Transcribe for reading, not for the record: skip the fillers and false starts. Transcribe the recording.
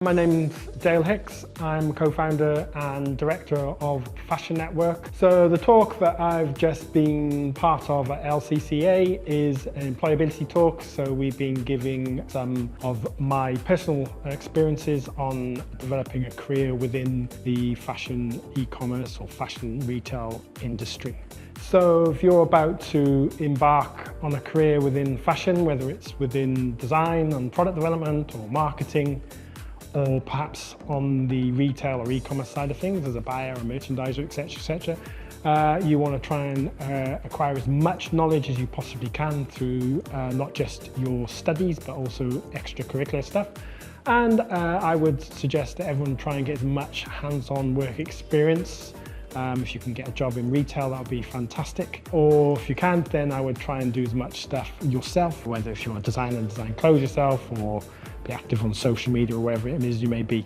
My name's Dale Hicks. I'm co-founder and director of Fashion Network. So the talk that I've just been part of at LCCA is an employability talk. So we've been giving some of my personal experiences on developing a career within the fashion e-commerce or fashion retail industry. So if you're about to embark on a career within fashion, whether it's within design and product development or marketing, or perhaps on the retail or e-commerce side of things as a buyer, a merchandiser, etc., you want to try and acquire as much knowledge as you possibly can through not just your studies but also extracurricular stuff. And I would suggest that everyone try and get as much hands-on work experience. If you can get a job in retail, that would be fantastic. Or if you can't, then I would try and do as much stuff yourself, whether if you want to design clothes yourself or be active on social media or wherever it is you may be.